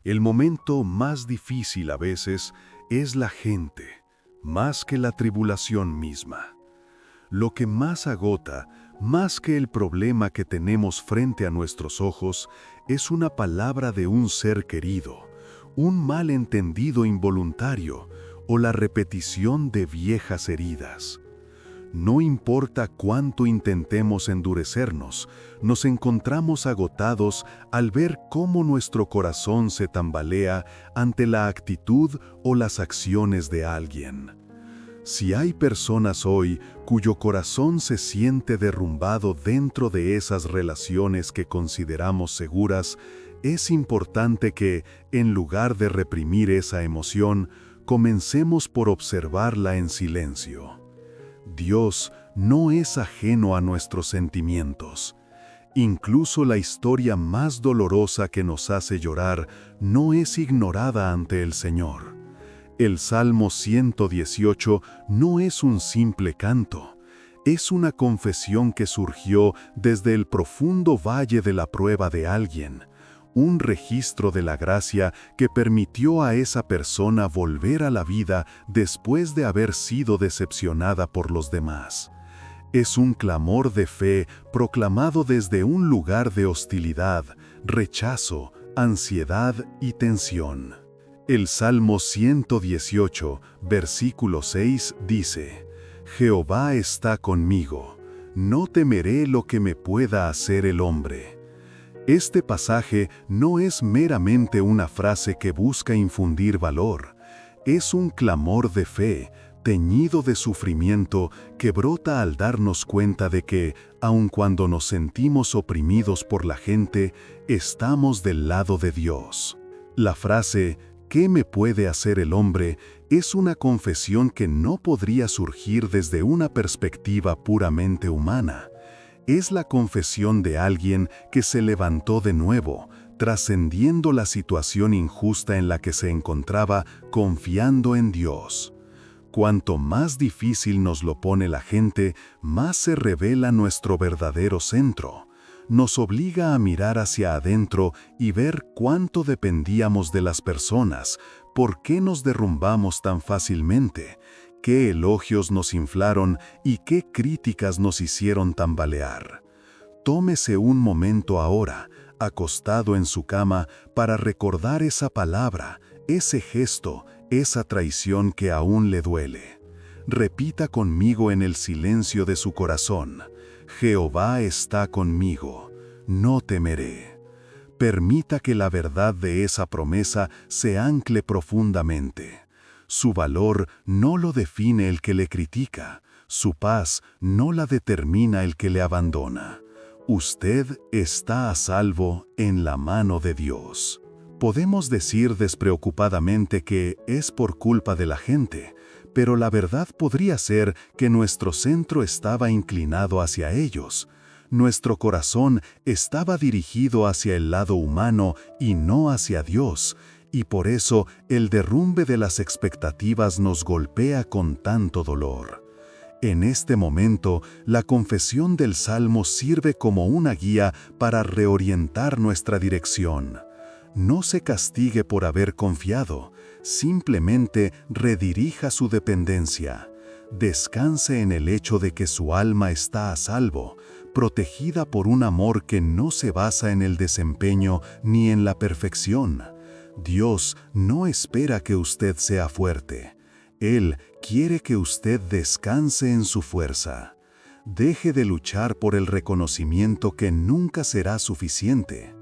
El momento más difícil a veces es la gente, más que la tribulación misma. Lo que más agota, más que el problema que tenemos frente a nuestros ojos, es una palabra de un ser querido, un malentendido involuntario o la repetición de viejas heridas. No importa cuánto intentemos endurecernos, nos encontramos agotados al ver cómo nuestro corazón se tambalea ante la actitud o las acciones de alguien. Si hay personas hoy cuyo corazón se siente derrumbado dentro de esas relaciones que consideramos seguras, es importante que, en lugar de reprimir esa emoción, comencemos por observarla en silencio. Dios no es ajeno a nuestros sentimientos. Incluso la historia más dolorosa que nos hace llorar no es ignorada ante el Señor. El Salmo 118 no es un simple canto, es una confesión que surgió desde el profundo valle de la prueba de alguien, un registro de la gracia que permitió a esa persona volver a la vida después de haber sido decepcionada por los demás. Es un clamor de fe proclamado desde un lugar de hostilidad, rechazo, ansiedad y tensión. El Salmo 118, versículo 6 dice: Jehová está conmigo, no temeré lo que me pueda hacer el hombre. Este pasaje no es meramente una frase que busca infundir valor, es un clamor de fe, teñido de sufrimiento, que brota al darnos cuenta de que, aun cuando nos sentimos oprimidos por la gente, estamos del lado de Dios. La frase, ¿qué me puede hacer el hombre?, es una confesión que no podría surgir desde una perspectiva puramente humana. Es la confesión de alguien que se levantó de nuevo, trascendiendo la situación injusta en la que se encontraba, confiando en Dios. Cuanto más difícil nos lo pone la gente, más se revela nuestro verdadero centro. Nos obliga a mirar hacia adentro y ver cuánto dependíamos de las personas, por qué nos derrumbamos tan fácilmente, qué elogios nos inflaron y qué críticas nos hicieron tambalear. Tómese un momento ahora, acostado en su cama, para recordar esa palabra, ese gesto, esa traición que aún le duele. Repita conmigo en el silencio de su corazón: Jehová está conmigo, no temeré. Permita que la verdad de esa promesa se ancle profundamente. Su valor no lo define el que le critica, su paz no la determina el que le abandona. Usted está a salvo en la mano de Dios. Podemos decir despreocupadamente que es por culpa de la gente, pero la verdad podría ser que nuestro centro estaba inclinado hacia ellos. Nuestro corazón estaba dirigido hacia el lado humano y no hacia Dios, y por eso el derrumbe de las expectativas nos golpea con tanto dolor. En este momento, la confesión del Salmo sirve como una guía para reorientar nuestra dirección. No se castigue por haber confiado, simplemente redirija su dependencia. Descanse en el hecho de que su alma está a salvo, protegida por un amor que no se basa en el desempeño ni en la perfección. Dios no espera que usted sea fuerte. Él quiere que usted descanse en su fuerza. Deje de luchar por el reconocimiento que nunca será suficiente.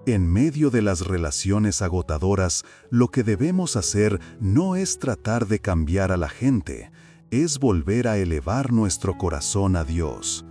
En medio de las relaciones agotadoras, lo que debemos hacer no es tratar de cambiar a la gente, es volver a elevar nuestro corazón a Dios.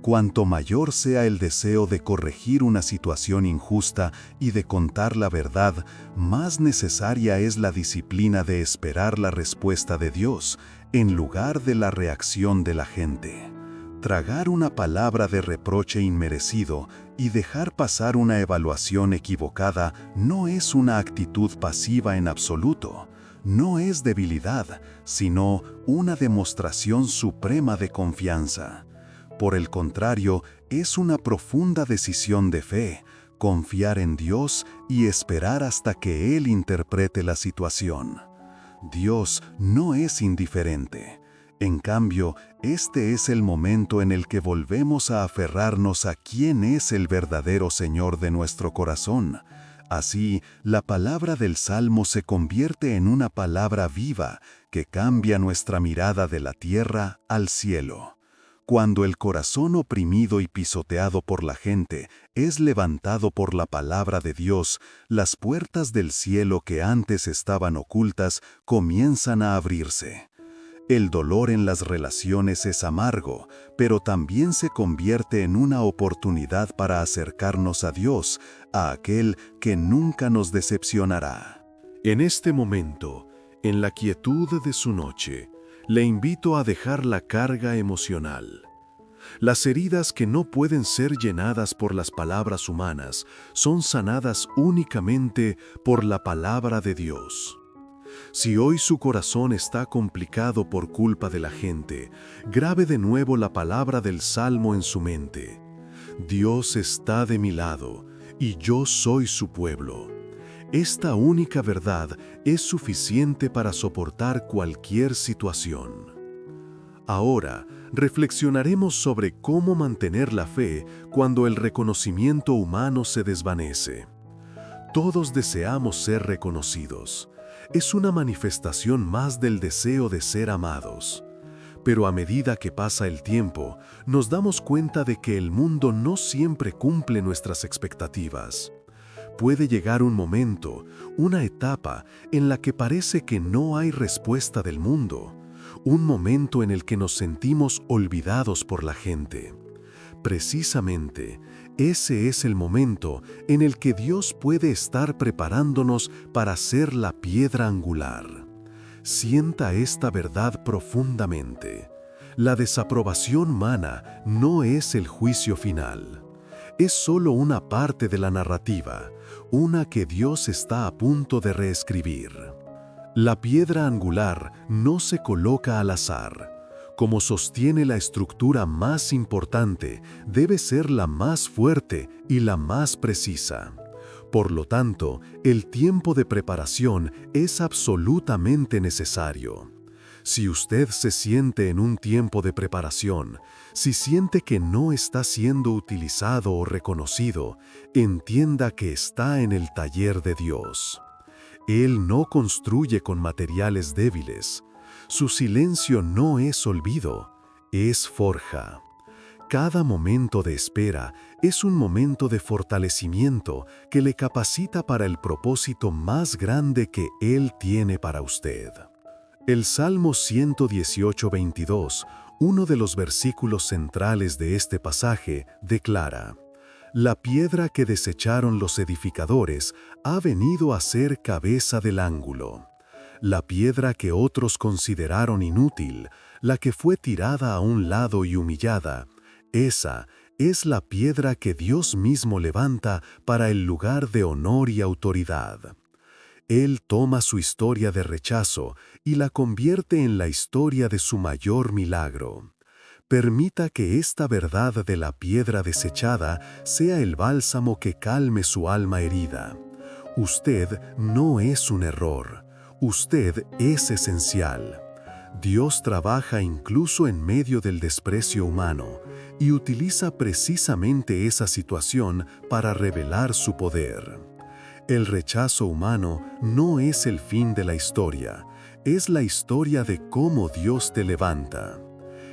Cuanto mayor sea el deseo de corregir una situación injusta y de contar la verdad, más necesaria es la disciplina de esperar la respuesta de Dios, en lugar de la reacción de la gente. Tragar una palabra de reproche inmerecido y dejar pasar una evaluación equivocada no es una actitud pasiva en absoluto. No es debilidad, sino una demostración suprema de confianza. Por el contrario, es una profunda decisión de fe, confiar en Dios y esperar hasta que Él interprete la situación. Dios no es indiferente. En cambio, este es el momento en el que volvemos a aferrarnos a quién es el verdadero Señor de nuestro corazón. Así, la palabra del Salmo se convierte en una palabra viva que cambia nuestra mirada de la tierra al cielo. Cuando el corazón oprimido y pisoteado por la gente es levantado por la palabra de Dios, las puertas del cielo que antes estaban ocultas comienzan a abrirse. El dolor en las relaciones es amargo, pero también se convierte en una oportunidad para acercarnos a Dios, a aquel que nunca nos decepcionará. En este momento, en la quietud de su noche, le invito a dejar la carga emocional. Las heridas que no pueden ser llenadas por las palabras humanas son sanadas únicamente por la palabra de Dios. Si hoy su corazón está complicado por culpa de la gente, grabe de nuevo la palabra del Salmo en su mente. Dios está de mi lado, y yo soy su pueblo. Esta única verdad es suficiente para soportar cualquier situación. Ahora, reflexionaremos sobre cómo mantener la fe cuando el reconocimiento humano se desvanece. Todos deseamos ser reconocidos. Es una manifestación más del deseo de ser amados. Pero a medida que pasa el tiempo, nos damos cuenta de que el mundo no siempre cumple nuestras expectativas. Puede llegar un momento, una etapa, en la que parece que no hay respuesta del mundo. Un momento en el que nos sentimos olvidados por la gente. Precisamente, ese es el momento en el que Dios puede estar preparándonos para ser la piedra angular. Sienta esta verdad profundamente. La desaprobación humana no es el juicio final. Es solo una parte de la narrativa, una que Dios está a punto de reescribir. La piedra angular no se coloca al azar. Como sostiene la estructura más importante, debe ser la más fuerte y la más precisa. Por lo tanto, el tiempo de preparación es absolutamente necesario. Si usted se siente en un tiempo de preparación, si siente que no está siendo utilizado o reconocido, entienda que está en el taller de Dios. Él no construye con materiales débiles. Su silencio no es olvido, es forja. Cada momento de espera es un momento de fortalecimiento que le capacita para el propósito más grande que Él tiene para usted. El Salmo 118:22, uno de los versículos centrales de este pasaje, declara: «La piedra que desecharon los edificadores ha venido a ser cabeza del ángulo». La piedra que otros consideraron inútil, la que fue tirada a un lado y humillada, esa es la piedra que Dios mismo levanta para el lugar de honor y autoridad. Él toma su historia de rechazo y la convierte en la historia de su mayor milagro. Permita que esta verdad de la piedra desechada sea el bálsamo que calme su alma herida. Usted no es un error. Usted es esencial. Dios trabaja incluso en medio del desprecio humano y utiliza precisamente esa situación para revelar su poder. El rechazo humano no es el fin de la historia, es la historia de cómo Dios te levanta.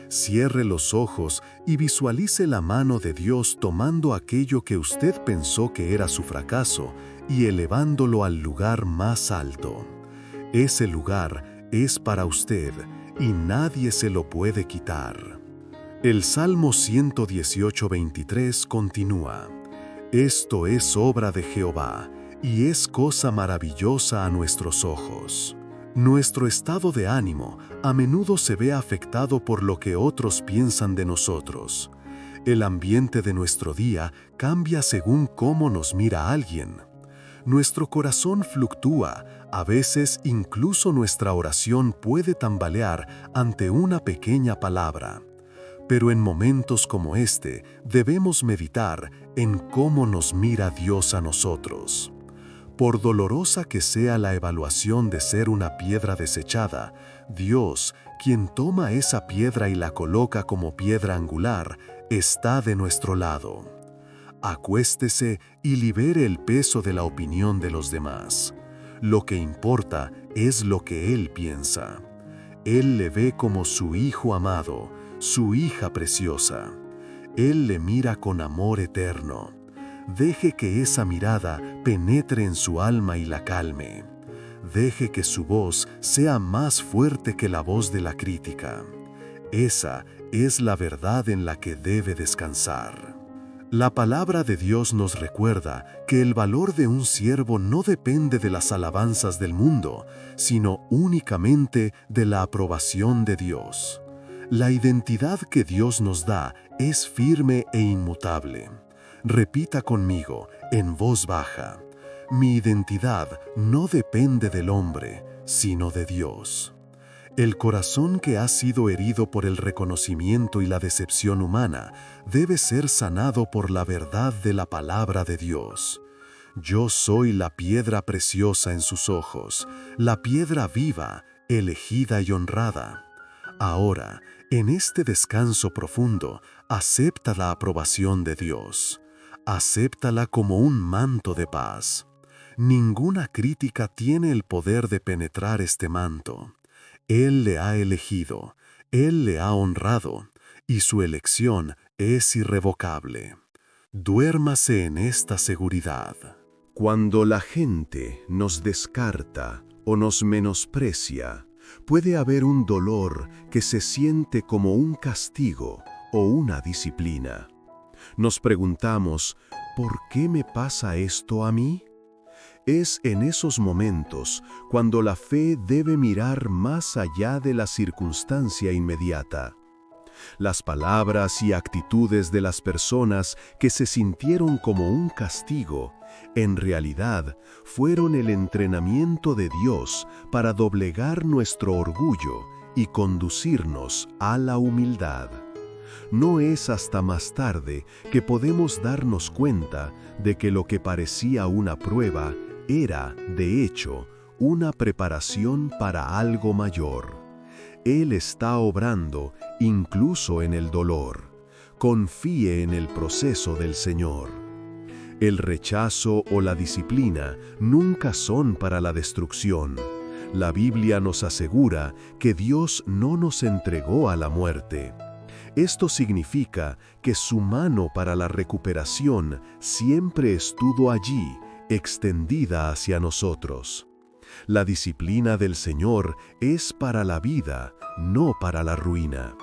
Cierre los ojos y visualice la mano de Dios tomando aquello que usted pensó que era su fracaso y elevándolo al lugar más alto. Ese lugar es para usted y nadie se lo puede quitar. El Salmo 118:23 continúa: «Esto es obra de Jehová, y es cosa maravillosa a nuestros ojos». Nuestro estado de ánimo a menudo se ve afectado por lo que otros piensan de nosotros. El ambiente de nuestro día cambia según cómo nos mira alguien. Nuestro corazón fluctúa, a veces incluso nuestra oración puede tambalear ante una pequeña palabra. Pero en momentos como este, debemos meditar en cómo nos mira Dios a nosotros. Por dolorosa que sea la evaluación de ser una piedra desechada, Dios, quien toma esa piedra y la coloca como piedra angular, está de nuestro lado. Acuéstese y libere el peso de la opinión de los demás. Lo que importa es lo que Él piensa. Él le ve como su hijo amado, su hija preciosa. Él le mira con amor eterno. Deje que esa mirada penetre en su alma y la calme. Deje que su voz sea más fuerte que la voz de la crítica. Esa es la verdad en la que debe descansar. La palabra de Dios nos recuerda que el valor de un siervo no depende de las alabanzas del mundo, sino únicamente de la aprobación de Dios. La identidad que Dios nos da es firme e inmutable. Repita conmigo, en voz baja: mi identidad no depende del hombre, sino de Dios. El corazón que ha sido herido por el reconocimiento y la decepción humana debe ser sanado por la verdad de la palabra de Dios. Yo soy la piedra preciosa en sus ojos, la piedra viva, elegida y honrada. Ahora, en este descanso profundo, acepta la aprobación de Dios. Acéptala como un manto de paz. Ninguna crítica tiene el poder de penetrar este manto. Él le ha elegido, Él le ha honrado, y su elección es irrevocable. Duérmase en esta seguridad. Cuando la gente nos descarta o nos menosprecia, puede haber un dolor que se siente como un castigo o una disciplina. Nos preguntamos, ¿por qué me pasa esto a mí? Es en esos momentos cuando la fe debe mirar más allá de la circunstancia inmediata. Las palabras y actitudes de las personas que se sintieron como un castigo, en realidad fueron el entrenamiento de Dios para doblegar nuestro orgullo y conducirnos a la humildad. No es hasta más tarde que podemos darnos cuenta de que lo que parecía una prueba era, de hecho, una preparación para algo mayor. Él está obrando incluso en el dolor. Confíe en el proceso del Señor. El rechazo o la disciplina nunca son para la destrucción. La Biblia nos asegura que Dios no nos entregó a la muerte. Esto significa que su mano para la recuperación siempre estuvo allí, extendida hacia nosotros. La disciplina del Señor es para la vida, no para la ruina.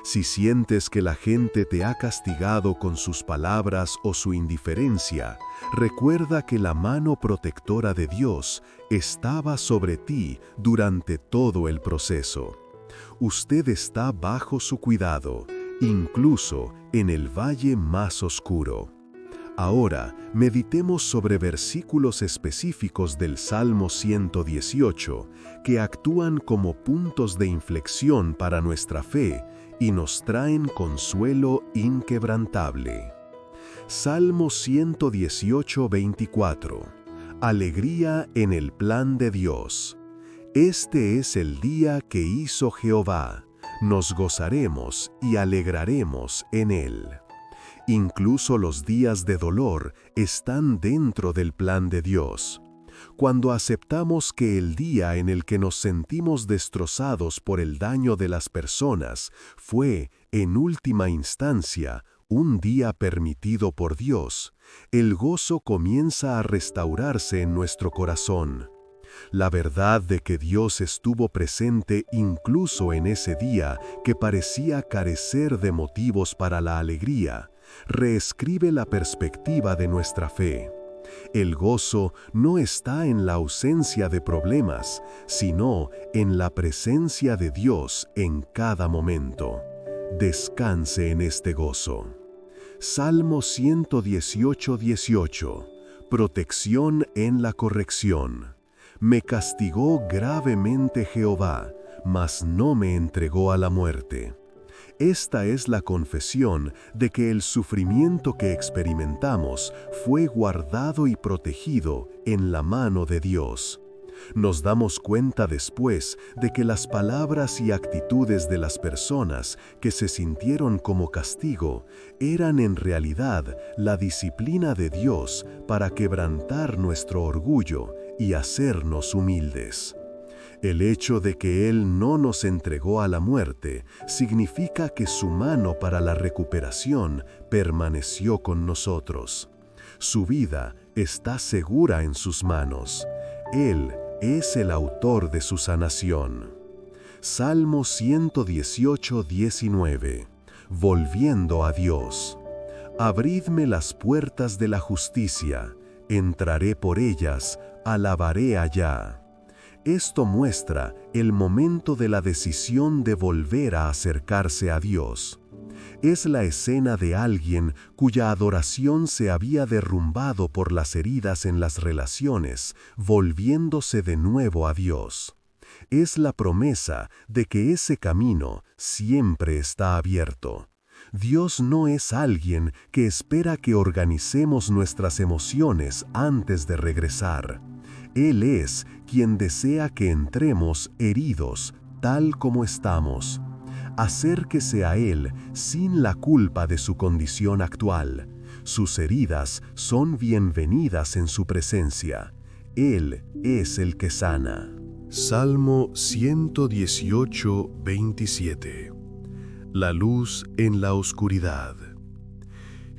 Si sientes que la gente te ha castigado con sus palabras o su indiferencia, recuerda que la mano protectora de Dios estaba sobre ti durante todo el proceso. Usted está bajo su cuidado, incluso en el valle más oscuro. Ahora, meditemos sobre versículos específicos del Salmo 118 que actúan como puntos de inflexión para nuestra fe y nos traen consuelo inquebrantable. Salmo 118, 24. Alegría en el plan de Dios. Este es el día que hizo Jehová. Nos gozaremos y alegraremos en él. Incluso los días de dolor están dentro del plan de Dios. Cuando aceptamos que el día en el que nos sentimos destrozados por el daño de las personas fue, en última instancia, un día permitido por Dios, el gozo comienza a restaurarse en nuestro corazón. La verdad de que Dios estuvo presente incluso en ese día que parecía carecer de motivos para la alegría, reescribe la perspectiva de nuestra fe. El gozo no está en la ausencia de problemas, sino en la presencia de Dios en cada momento. Descanse en este gozo. Salmo 118, 18. Protección en la corrección. Me castigó gravemente Jehová, mas no me entregó a la muerte. Esta es la confesión de que el sufrimiento que experimentamos fue guardado y protegido en la mano de Dios. Nos damos cuenta después de que las palabras y actitudes de las personas que se sintieron como castigo eran en realidad la disciplina de Dios para quebrantar nuestro orgullo y hacernos humildes. El hecho de que Él no nos entregó a la muerte significa que su mano para la recuperación permaneció con nosotros. Su vida está segura en sus manos. Él es el autor de su sanación. Salmo 118, 19. Volviendo a Dios. Abridme las puertas de la justicia, entraré por ellas, alabaré allá. Esto muestra el momento de la decisión de volver a acercarse a Dios. Es la escena de alguien cuya adoración se había derrumbado por las heridas en las relaciones, volviéndose de nuevo a Dios. Es la promesa de que ese camino siempre está abierto. Dios no es alguien que espera que organicemos nuestras emociones antes de regresar. Él es quien desea que entremos heridos, tal como estamos. Acérquese a Él sin la culpa de su condición actual. Sus heridas son bienvenidas en su presencia. Él es el que sana. Salmo 118, 27. La luz en la oscuridad.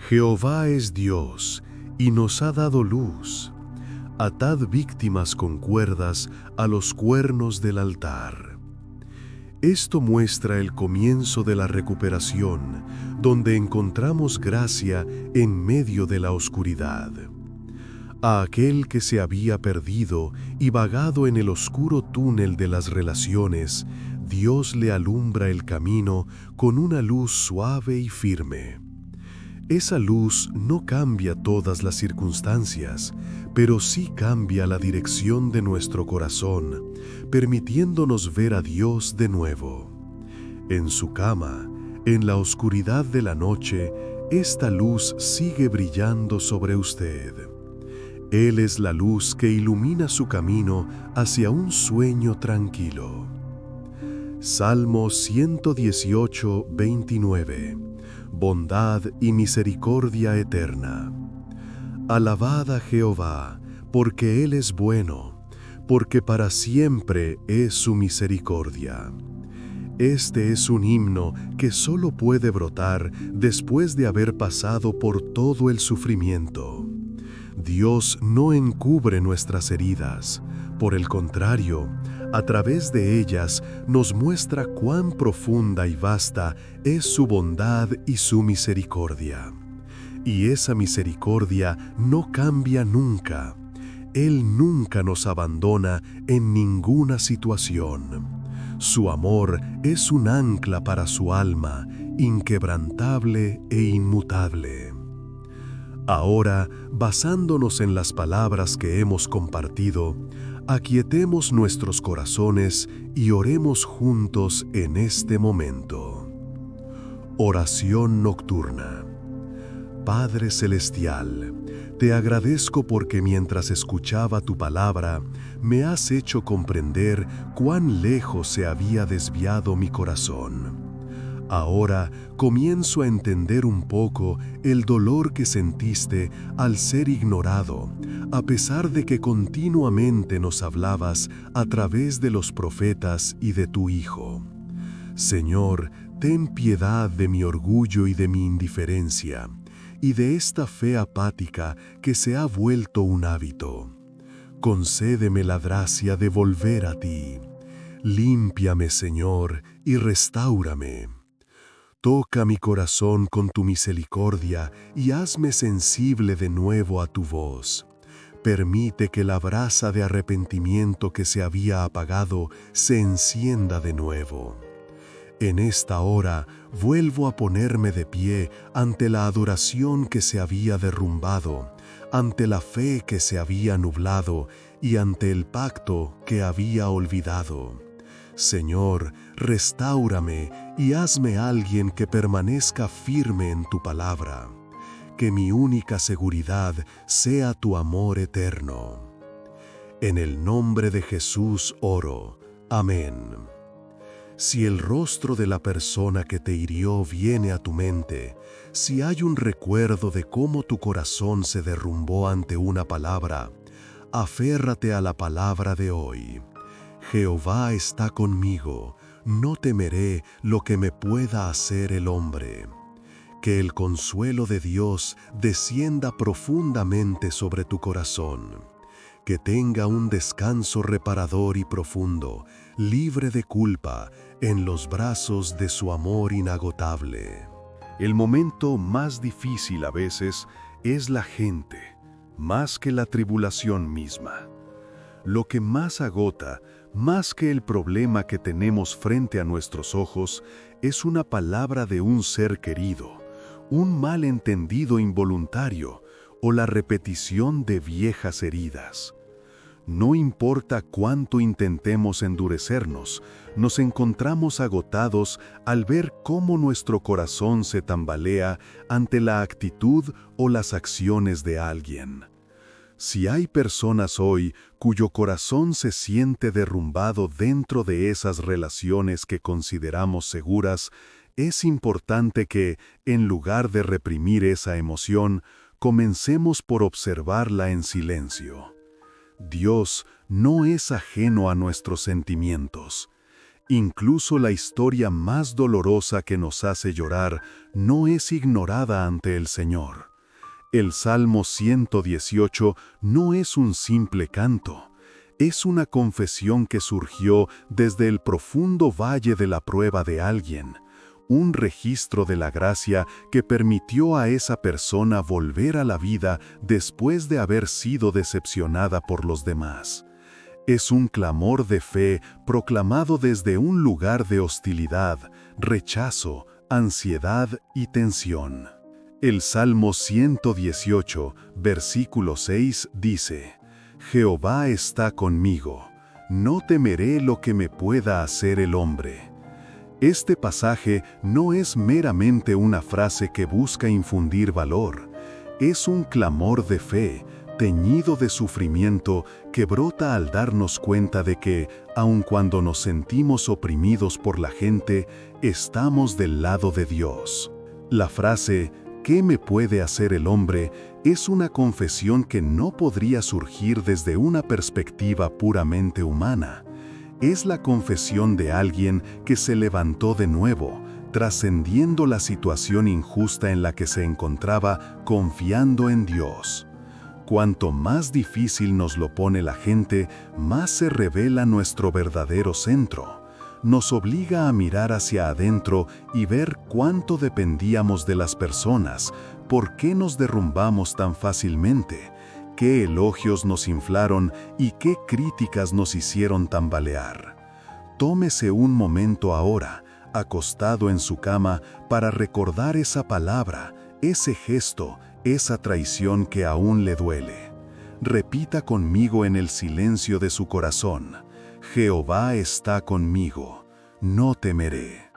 Jehová es Dios, y nos ha dado luz. Atad víctimas con cuerdas a los cuernos del altar. Esto muestra el comienzo de la recuperación, donde encontramos gracia en medio de la oscuridad. A aquel que se había perdido y vagado en el oscuro túnel de las relaciones, Dios le alumbra el camino con una luz suave y firme. Esa luz no cambia todas las circunstancias, pero sí cambia la dirección de nuestro corazón, permitiéndonos ver a Dios de nuevo. En su cama, en la oscuridad de la noche, esta luz sigue brillando sobre usted. Él es la luz que ilumina su camino hacia un sueño tranquilo. Salmo 118, 29. Bondad y misericordia eterna. Alabad a Jehová, porque Él es bueno, porque para siempre es su misericordia. Este es un himno que solo puede brotar después de haber pasado por todo el sufrimiento. Dios no encubre nuestras heridas, por el contrario, a través de ellas nos muestra cuán profunda y vasta es su bondad y su misericordia. Y esa misericordia no cambia nunca. Él nunca nos abandona en ninguna situación. Su amor es un ancla para su alma, inquebrantable e inmutable. Ahora, basándonos en las palabras que hemos compartido, aquietemos nuestros corazones y oremos juntos en este momento. Oración nocturna. Padre Celestial, te agradezco porque mientras escuchaba tu palabra, me has hecho comprender cuán lejos se había desviado mi corazón. Ahora comienzo a entender un poco el dolor que sentiste al ser ignorado, a pesar de que continuamente nos hablabas a través de los profetas y de tu Hijo. Señor, ten piedad de mi orgullo y de mi indiferencia, y de esta fe apática que se ha vuelto un hábito. Concédeme la gracia de volver a ti. Límpiame, Señor, y restáurame. Toca mi corazón con tu misericordia y hazme sensible de nuevo a tu voz. Permite que la brasa de arrepentimiento que se había apagado se encienda de nuevo. En esta hora vuelvo a ponerme de pie ante la adoración que se había derrumbado, ante la fe que se había nublado y ante el pacto que había olvidado. Señor, restáurame y hazme alguien que permanezca firme en tu palabra. Que mi única seguridad sea tu amor eterno. En el nombre de Jesús oro. Amén. Si el rostro de la persona que te hirió viene a tu mente, si hay un recuerdo de cómo tu corazón se derrumbó ante una palabra, aférrate a la palabra de hoy. Jehová está conmigo, no temeré lo que me pueda hacer el hombre. Que el consuelo de Dios descienda profundamente sobre tu corazón. Que tenga un descanso reparador y profundo, libre de culpa, en los brazos de su amor inagotable. El momento más difícil a veces es la gente, más que la tribulación misma. Lo que más agota, más que el problema que tenemos frente a nuestros ojos, es una palabra de un ser querido, un malentendido involuntario o la repetición de viejas heridas. No importa cuánto intentemos endurecernos, nos encontramos agotados al ver cómo nuestro corazón se tambalea ante la actitud o las acciones de alguien. Si hay personas hoy cuyo corazón se siente derrumbado dentro de esas relaciones que consideramos seguras, es importante que, en lugar de reprimir esa emoción, comencemos por observarla en silencio. Dios no es ajeno a nuestros sentimientos. Incluso la historia más dolorosa que nos hace llorar no es ignorada ante el Señor. El Salmo 118 no es un simple canto, es una confesión que surgió desde el profundo valle de la prueba de alguien, un registro de la gracia que permitió a esa persona volver a la vida después de haber sido decepcionada por los demás. Es un clamor de fe proclamado desde un lugar de hostilidad, rechazo, ansiedad y tensión. El Salmo 118, versículo 6 dice: Jehová está conmigo, no temeré lo que me pueda hacer el hombre. Este pasaje no es meramente una frase que busca infundir valor, es un clamor de fe, teñido de sufrimiento, que brota al darnos cuenta de que, aun cuando nos sentimos oprimidos por la gente, estamos del lado de Dios. La frase ¿qué me puede hacer el hombre? Es una confesión que no podría surgir desde una perspectiva puramente humana. Es la confesión de alguien que se levantó de nuevo, trascendiendo la situación injusta en la que se encontraba, confiando en Dios. Cuanto más difícil nos lo pone la gente, más se revela nuestro verdadero centro. Nos obliga a mirar hacia adentro y ver cuánto dependíamos de las personas, por qué nos derrumbamos tan fácilmente, qué elogios nos inflaron y qué críticas nos hicieron tambalear. Tómese un momento ahora, acostado en su cama, para recordar esa palabra, ese gesto, esa traición que aún le duele. Repita conmigo en el silencio de su corazón: Jehová está conmigo, no temeré.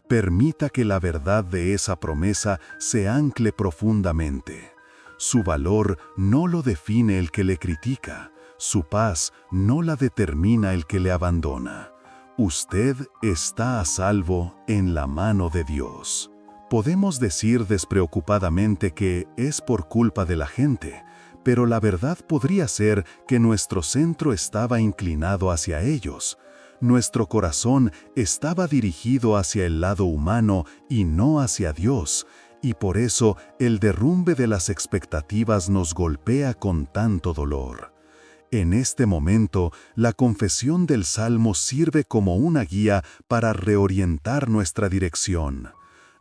Permita que la verdad de esa promesa se ancle profundamente. Su valor no lo define el que le critica, su paz no la determina el que le abandona. Usted está a salvo en la mano de Dios. Podemos decir despreocupadamente que es por culpa de la gente, pero la verdad podría ser que nuestro centro estaba inclinado hacia ellos. Nuestro corazón estaba dirigido hacia el lado humano y no hacia Dios, y por eso el derrumbe de las expectativas nos golpea con tanto dolor. En este momento, la confesión del Salmo sirve como una guía para reorientar nuestra dirección.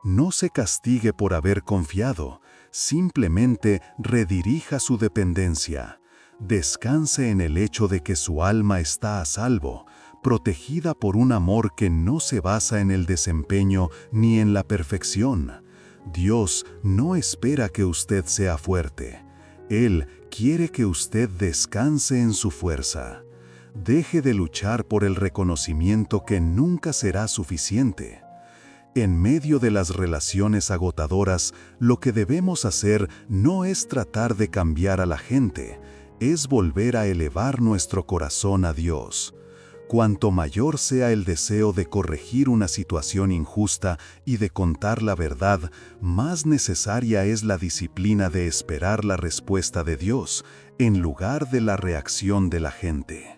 No se castigue por haber confiado, simplemente redirija su dependencia. Descanse en el hecho de que su alma está a salvo, protegida por un amor que no se basa en el desempeño ni en la perfección. Dios no espera que usted sea fuerte. Él quiere que usted descanse en su fuerza. Deje de luchar por el reconocimiento que nunca será suficiente. En medio de las relaciones agotadoras, lo que debemos hacer no es tratar de cambiar a la gente, es volver a elevar nuestro corazón a Dios. Cuanto mayor sea el deseo de corregir una situación injusta y de contar la verdad, más necesaria es la disciplina de esperar la respuesta de Dios, en lugar de la reacción de la gente.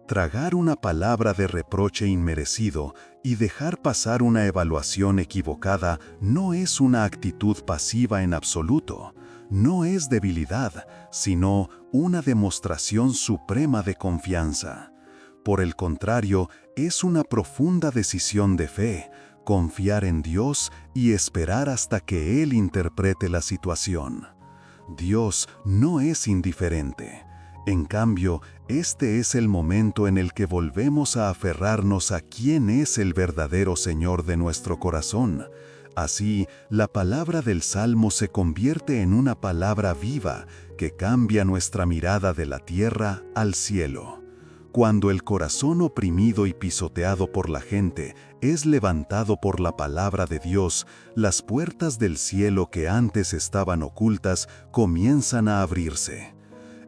Tragar una palabra de reproche inmerecido y dejar pasar una evaluación equivocada no es una actitud pasiva en absoluto. No es debilidad, sino una demostración suprema de confianza. Por el contrario, es una profunda decisión de fe, confiar en Dios y esperar hasta que Él interprete la situación. Dios no es indiferente. En cambio, este es el momento en el que volvemos a aferrarnos a quién es el verdadero Señor de nuestro corazón. Así, la palabra del Salmo se convierte en una palabra viva que cambia nuestra mirada de la tierra al cielo. Cuando el corazón oprimido y pisoteado por la gente es levantado por la palabra de Dios, las puertas del cielo que antes estaban ocultas comienzan a abrirse.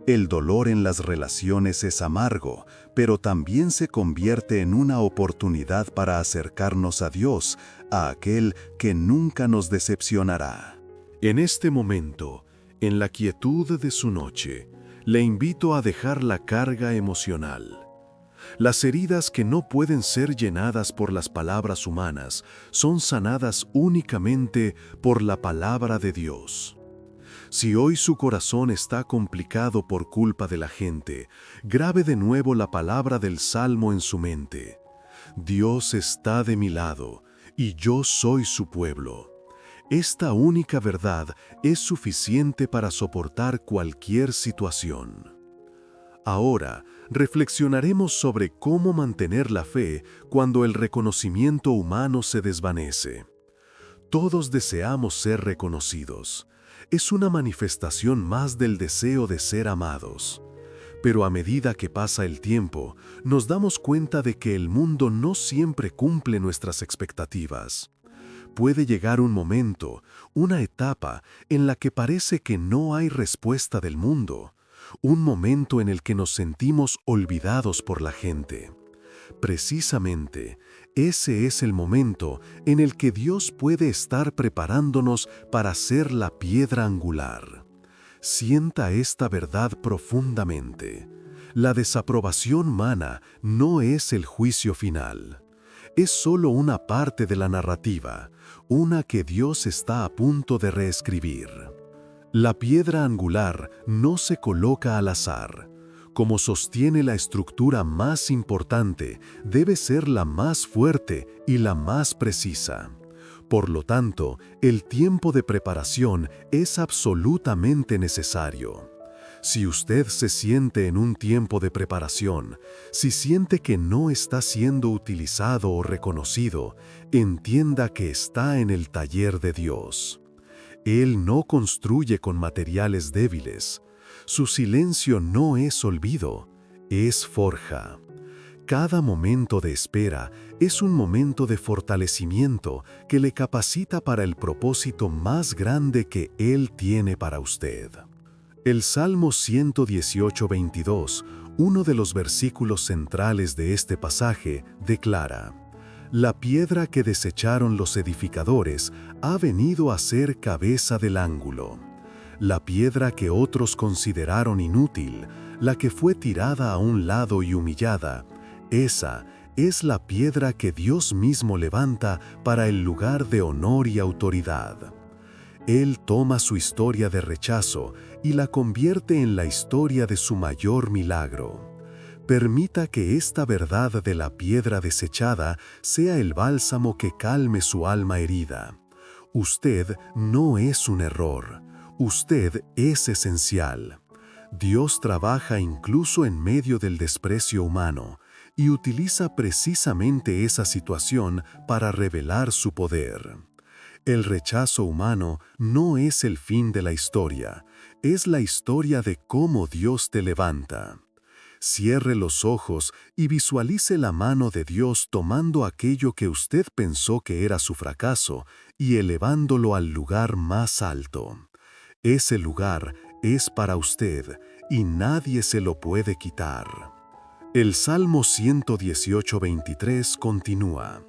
El dolor en las relaciones es amargo, pero también se convierte en una oportunidad para acercarnos a Dios, a aquel que nunca nos decepcionará. En este momento, en la quietud de su noche, le invito a dejar la carga emocional. Las heridas que no pueden ser llenadas por las palabras humanas son sanadas únicamente por la palabra de Dios. Si hoy su corazón está complicado por culpa de la gente, grabe de nuevo la palabra del Salmo en su mente. Dios está de mi lado, y yo soy su pueblo. Esta única verdad es suficiente para soportar cualquier situación. Ahora, reflexionaremos sobre cómo mantener la fe cuando el reconocimiento humano se desvanece. Todos deseamos ser reconocidos. Es una manifestación más del deseo de ser amados. Pero a medida que pasa el tiempo, nos damos cuenta de que el mundo no siempre cumple nuestras expectativas. Puede llegar un momento, una etapa, en la que parece que no hay respuesta del mundo. Un momento en el que nos sentimos olvidados por la gente. Precisamente, ese es el momento en el que Dios puede estar preparándonos para ser la piedra angular. Sienta esta verdad profundamente. La desaprobación humana no es el juicio final. Es solo una parte de la narrativa, una que Dios está a punto de reescribir. La piedra angular no se coloca al azar. Como sostiene la estructura más importante, debe ser la más fuerte y la más precisa. Por lo tanto, el tiempo de preparación es absolutamente necesario. Si usted se siente en un tiempo de preparación, si siente que no está siendo utilizado o reconocido, entienda que está en el taller de Dios. Él no construye con materiales débiles. Su silencio no es olvido, es forja. Cada momento de espera es un momento de fortalecimiento que le capacita para el propósito más grande que Él tiene para usted. El Salmo 118:22, uno de los versículos centrales de este pasaje, declara: La piedra que desecharon los edificadores ha venido a ser cabeza del ángulo. La piedra que otros consideraron inútil, la que fue tirada a un lado y humillada, esa es la piedra que Dios mismo levanta para el lugar de honor y autoridad. Él toma su historia de rechazo y la convierte en la historia de su mayor milagro. Permita que esta verdad de la piedra desechada sea el bálsamo que calme su alma herida. Usted no es un error. Usted es esencial. Dios trabaja incluso en medio del desprecio humano y utiliza precisamente esa situación para revelar su poder. El rechazo humano no es el fin de la historia, es la historia de cómo Dios te levanta. Cierre los ojos y visualice la mano de Dios tomando aquello que usted pensó que era su fracaso y elevándolo al lugar más alto. Ese lugar es para usted y nadie se lo puede quitar. El Salmo 118:23 continúa: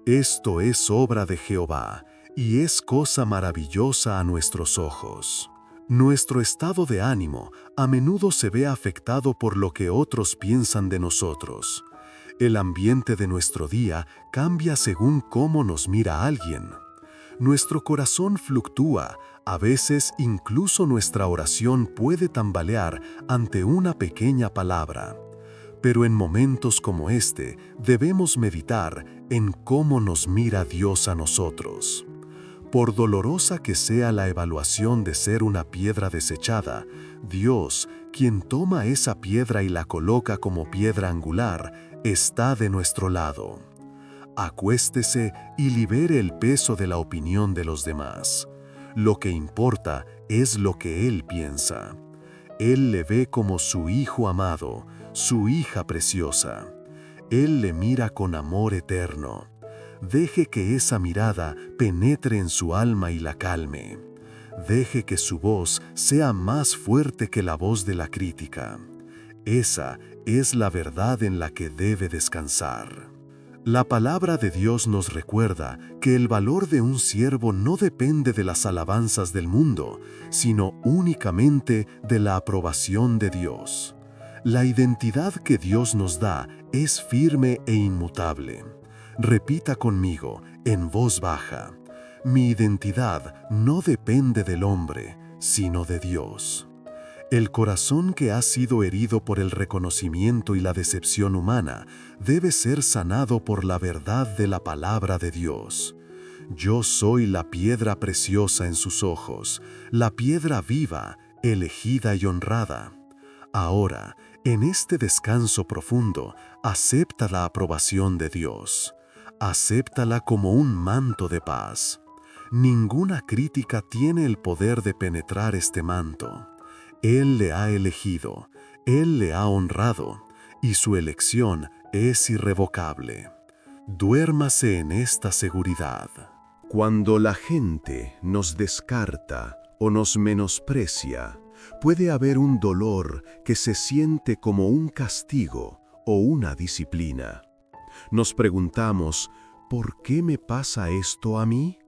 Esto es obra de Jehová, y es cosa maravillosa a nuestros ojos. Nuestro estado de ánimo a menudo se ve afectado por lo que otros piensan de nosotros. El ambiente de nuestro día cambia según cómo nos mira alguien. Nuestro corazón fluctúa, a veces incluso nuestra oración puede tambalear ante una pequeña palabra. Pero en momentos como este, debemos meditar en cómo nos mira Dios a nosotros. Por dolorosa que sea la evaluación de ser una piedra desechada, Dios, quien toma esa piedra y la coloca como piedra angular, está de nuestro lado. Acuéstese y libere el peso de la opinión de los demás. Lo que importa es lo que Él piensa. Él le ve como su hijo amado, su hija preciosa. Él le mira con amor eterno. Deje que esa mirada penetre en su alma y la calme. Deje que su voz sea más fuerte que la voz de la crítica. Esa es la verdad en la que debe descansar. La palabra de Dios nos recuerda que el valor de un siervo no depende de las alabanzas del mundo, sino únicamente de la aprobación de Dios. La identidad que Dios nos da es firme e inmutable. Repita conmigo, en voz baja: mi identidad no depende del hombre, sino de Dios. El corazón que ha sido herido por el reconocimiento y la decepción humana debe ser sanado por la verdad de la palabra de Dios. Yo soy la piedra preciosa en sus ojos, la piedra viva, elegida y honrada. Ahora, en este descanso profundo, acepta la aprobación de Dios. Acéptala como un manto de paz. Ninguna crítica tiene el poder de penetrar este manto. Él le ha elegido, Él le ha honrado, y su elección es irrevocable. Duérmase en esta seguridad. Cuando la gente nos descarta o nos menosprecia, puede haber un dolor que se siente como un castigo o una disciplina. Nos preguntamos, ¿por qué me pasa esto a mí?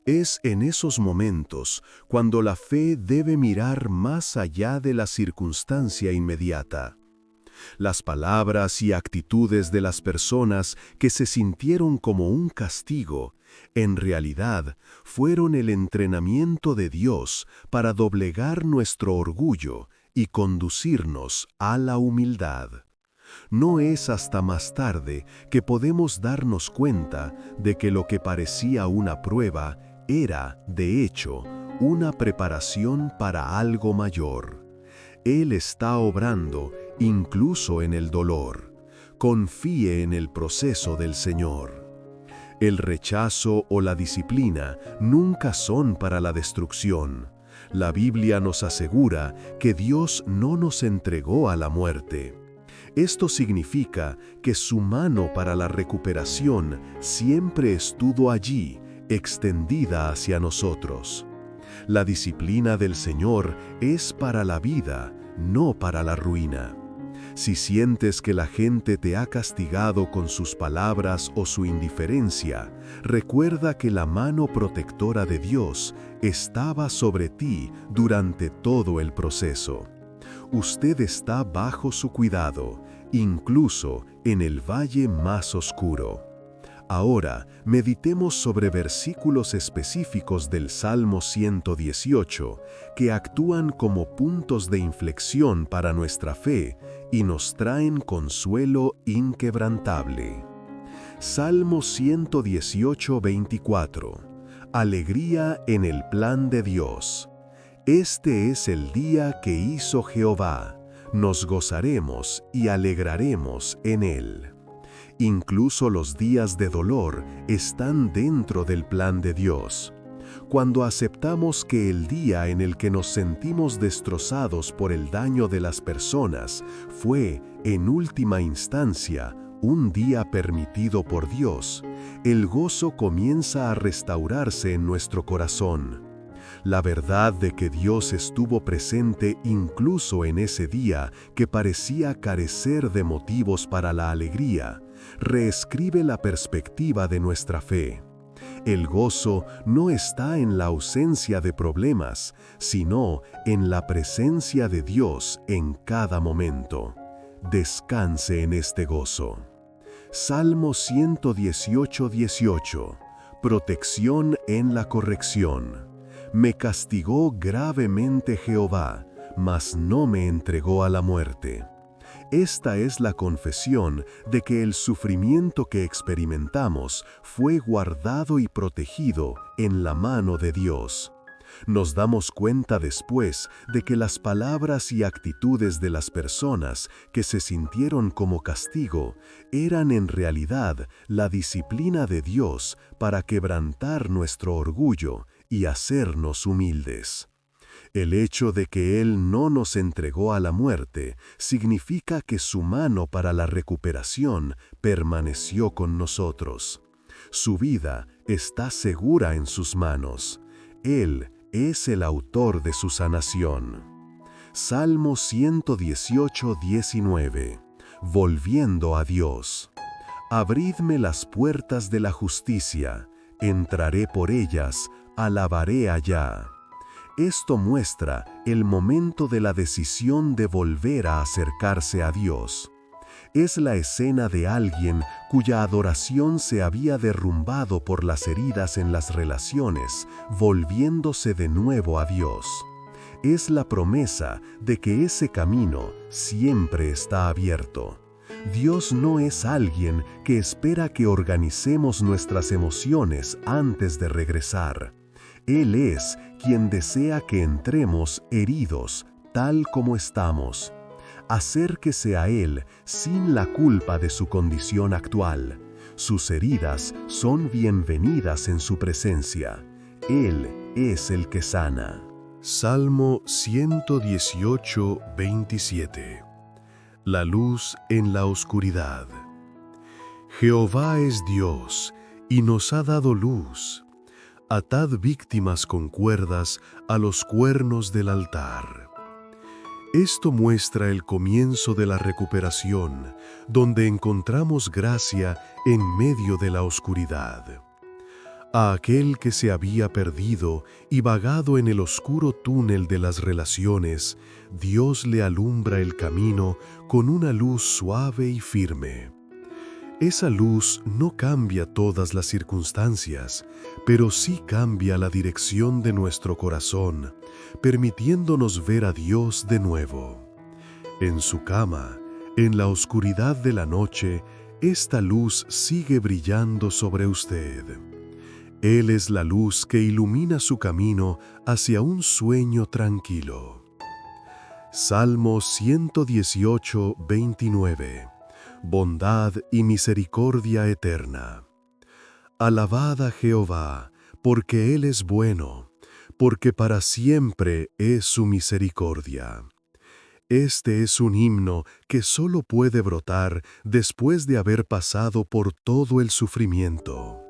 Es en esos momentos cuando la fe debe mirar más allá de la circunstancia inmediata. Las palabras y actitudes de las personas que se sintieron como un castigo, en realidad fueron el entrenamiento de Dios para doblegar nuestro orgullo y conducirnos a la humildad. No es hasta más tarde que podemos darnos cuenta de que lo que parecía una prueba era, de hecho, una preparación para algo mayor. Él está obrando incluso en el dolor. Confíe en el proceso del Señor. El rechazo o la disciplina nunca son para la destrucción. La Biblia nos asegura que Dios no nos entregó a la muerte. Esto significa que su mano para la recuperación siempre estuvo allí, extendida hacia nosotros. La disciplina del Señor es para la vida, no para la ruina. Si sientes que la gente te ha castigado con sus palabras o su indiferencia, recuerda que la mano protectora de Dios estaba sobre ti durante todo el proceso. Usted está bajo su cuidado, incluso en el valle más oscuro. Ahora, meditemos sobre versículos específicos del Salmo 118 que actúan como puntos de inflexión para nuestra fe y nos traen consuelo inquebrantable. Salmo 118, 24. Alegría en el plan de Dios. Este es el día que hizo Jehová. Nos gozaremos y alegraremos en él. Incluso los días de dolor están dentro del plan de Dios. Cuando aceptamos que el día en el que nos sentimos destrozados por el daño de las personas fue, en última instancia, un día permitido por Dios, el gozo comienza a restaurarse en nuestro corazón. La verdad de que Dios estuvo presente incluso en ese día que parecía carecer de motivos para la alegría, reescribe la perspectiva de nuestra fe. El gozo no está en la ausencia de problemas, sino en la presencia de Dios en cada momento. Descanse en este gozo. Salmo 118:18. Protección en la corrección. Me castigó gravemente Jehová, mas no me entregó a la muerte. Esta es la confesión de que el sufrimiento que experimentamos fue guardado y protegido en la mano de Dios. Nos damos cuenta después de que las palabras y actitudes de las personas que se sintieron como castigo eran en realidad la disciplina de Dios para quebrantar nuestro orgullo y hacernos humildes. El hecho de que Él no nos entregó a la muerte significa que su mano para la recuperación permaneció con nosotros. Su vida está segura en sus manos. Él es el autor de su sanación. Salmo 118:19. Volviendo a Dios. Abridme las puertas de la justicia, entraré por ellas, alabaré allá. Esto muestra el momento de la decisión de volver a acercarse a Dios. Es la escena de alguien cuya adoración se había derrumbado por las heridas en las relaciones, volviéndose de nuevo a Dios. Es la promesa de que ese camino siempre está abierto. Dios no es alguien que espera que organicemos nuestras emociones antes de regresar. Él es quien desea que entremos heridos, tal como estamos. Acérquese a Él sin la culpa de su condición actual. Sus heridas son bienvenidas en su presencia. Él es el que sana. Salmo 118:27. La luz en la oscuridad. Jehová es Dios, y nos ha dado luz. Atad víctimas con cuerdas a los cuernos del altar. Esto muestra el comienzo de la recuperación, donde encontramos gracia en medio de la oscuridad. A aquel que se había perdido y vagado en el oscuro túnel de las relaciones, Dios le alumbra el camino con una luz suave y firme. Esa luz no cambia todas las circunstancias, pero sí cambia la dirección de nuestro corazón, permitiéndonos ver a Dios de nuevo. En su cama, en la oscuridad de la noche, esta luz sigue brillando sobre usted. Él es la luz que ilumina su camino hacia un sueño tranquilo. Salmo 118:29. Bondad y misericordia eterna. Alabad a Jehová, porque Él es bueno, porque para siempre es su misericordia. Este es un himno que solo puede brotar después de haber pasado por todo el sufrimiento.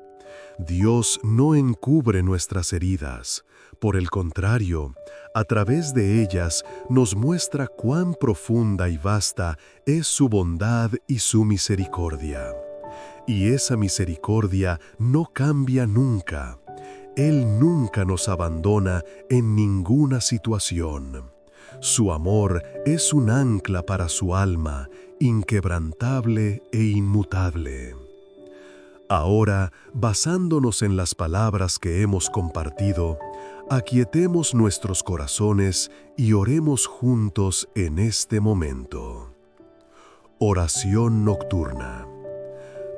Dios no encubre nuestras heridas. Por el contrario, a través de ellas nos muestra cuán profunda y vasta es su bondad y su misericordia. Y esa misericordia no cambia nunca. Él nunca nos abandona en ninguna situación. Su amor es un ancla para su alma, inquebrantable e inmutable. Ahora, basándonos en las palabras que hemos compartido, aquietemos nuestros corazones y oremos juntos en este momento. Oración nocturna.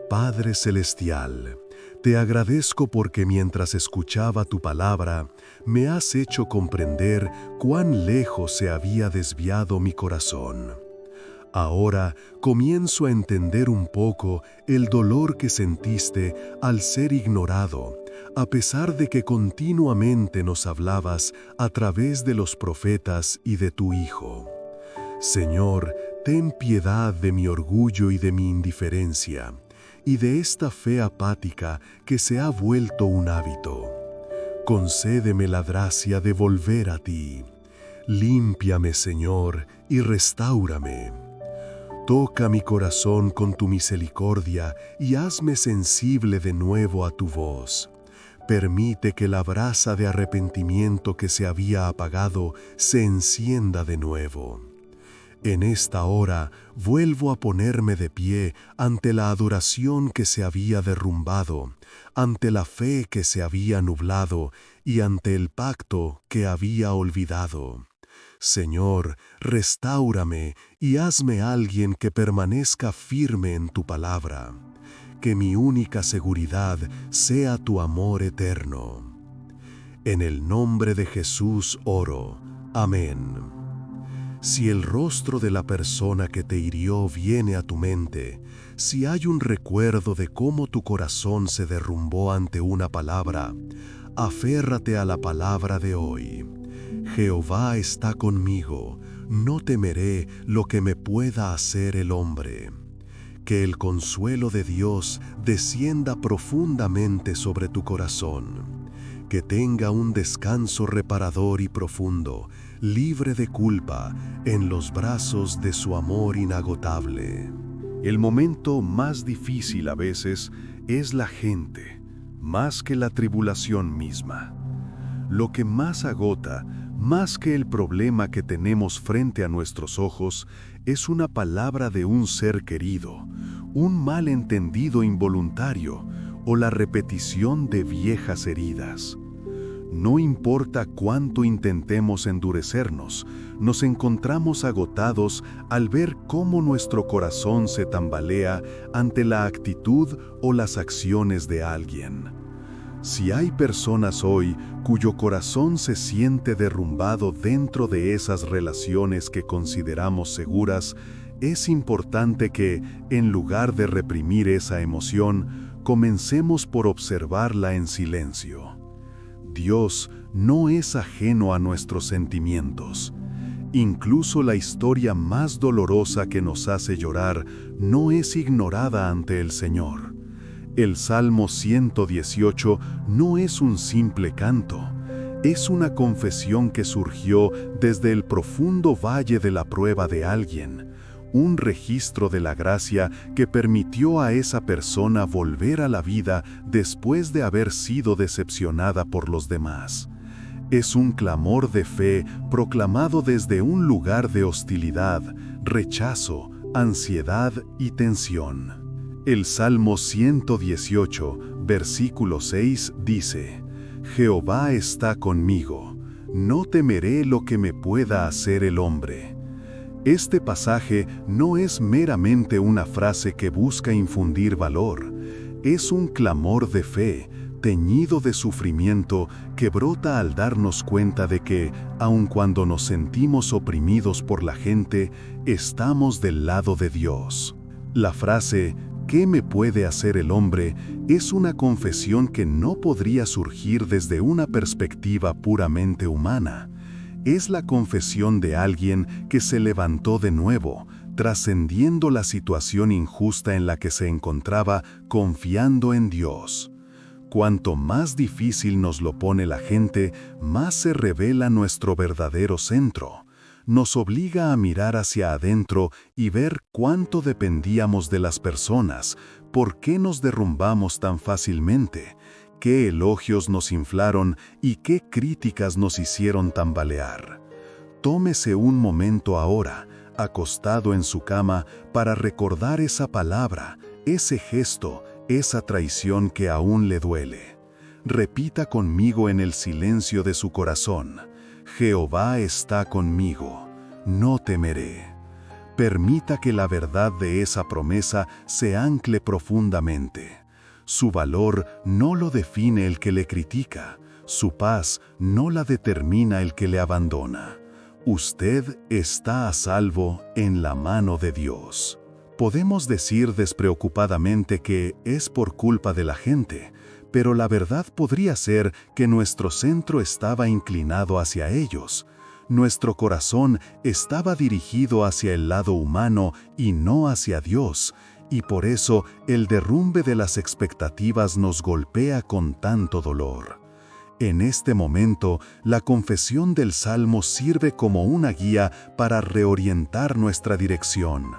Padre Celestial, te agradezco porque mientras escuchaba tu palabra, me has hecho comprender cuán lejos se había desviado mi corazón. Ahora comienzo a entender un poco el dolor que sentiste al ser ignorado, a pesar de que continuamente nos hablabas a través de los profetas y de tu Hijo. Señor, ten piedad de mi orgullo y de mi indiferencia, y de esta fe apática que se ha vuelto un hábito. Concédeme la gracia de volver a ti. Límpiame, Señor, y restáurame. Toca mi corazón con tu misericordia y hazme sensible de nuevo a tu voz. Permite que la brasa de arrepentimiento que se había apagado se encienda de nuevo. En esta hora vuelvo a ponerme de pie ante la adoración que se había derrumbado, ante la fe que se había nublado y ante el pacto que había olvidado. Señor, restáurame y hazme alguien que permanezca firme en tu palabra. Que mi única seguridad sea tu amor eterno. En el nombre de Jesús oro. Amén. Si el rostro de la persona que te hirió viene a tu mente, si hay un recuerdo de cómo tu corazón se derrumbó ante una palabra, aférrate a la palabra de hoy. Jehová está conmigo, no temeré lo que me pueda hacer el hombre. Que el consuelo de Dios descienda profundamente sobre tu corazón. Que tenga un descanso reparador y profundo, libre de culpa, en los brazos de su amor inagotable. El momento más difícil a veces es la gente, más que la tribulación misma. Lo que más agota, más que el problema que tenemos frente a nuestros ojos, es una palabra de un ser querido, un malentendido involuntario o la repetición de viejas heridas. No importa cuánto intentemos endurecernos, nos encontramos agotados al ver cómo nuestro corazón se tambalea ante la actitud o las acciones de alguien. Si hay personas hoy cuyo corazón se siente derrumbado dentro de esas relaciones que consideramos seguras, es importante que, en lugar de reprimir esa emoción, comencemos por observarla en silencio. Dios no es ajeno a nuestros sentimientos. Incluso la historia más dolorosa que nos hace llorar no es ignorada ante el Señor. El Salmo 118 no es un simple canto, es una confesión que surgió desde el profundo valle de la prueba de alguien, un registro de la gracia que permitió a esa persona volver a la vida después de haber sido decepcionada por los demás. Es un clamor de fe proclamado desde un lugar de hostilidad, rechazo, ansiedad y tensión. El Salmo 118, versículo 6 dice: Jehová está conmigo, no temeré lo que me pueda hacer el hombre. Este pasaje no es meramente una frase que busca infundir valor, es un clamor de fe, teñido de sufrimiento que brota al darnos cuenta de que, aun cuando nos sentimos oprimidos por la gente, estamos del lado de Dios. La frase ¿qué me puede hacer el hombre? Es una confesión que no podría surgir desde una perspectiva puramente humana. Es la confesión de alguien que se levantó de nuevo, trascendiendo la situación injusta en la que se encontraba, confiando en Dios. Cuanto más difícil nos lo pone la gente, más se revela nuestro verdadero centro. Nos obliga a mirar hacia adentro y ver cuánto dependíamos de las personas, por qué nos derrumbamos tan fácilmente, qué elogios nos inflaron y qué críticas nos hicieron tambalear. Tómese un momento ahora, acostado en su cama, para recordar esa palabra, ese gesto, esa traición que aún le duele. Repita conmigo en el silencio de su corazón: Jehová está conmigo, no temeré. Permita que la verdad de esa promesa se ancle profundamente. Su valor no lo define el que le critica, su paz no la determina el que le abandona. Usted está a salvo en la mano de Dios. Podemos decir despreocupadamente que es por culpa de la gente, pero la verdad podría ser que nuestro centro estaba inclinado hacia ellos. Nuestro corazón estaba dirigido hacia el lado humano y no hacia Dios, y por eso el derrumbe de las expectativas nos golpea con tanto dolor. En este momento, la confesión del Salmo sirve como una guía para reorientar nuestra dirección.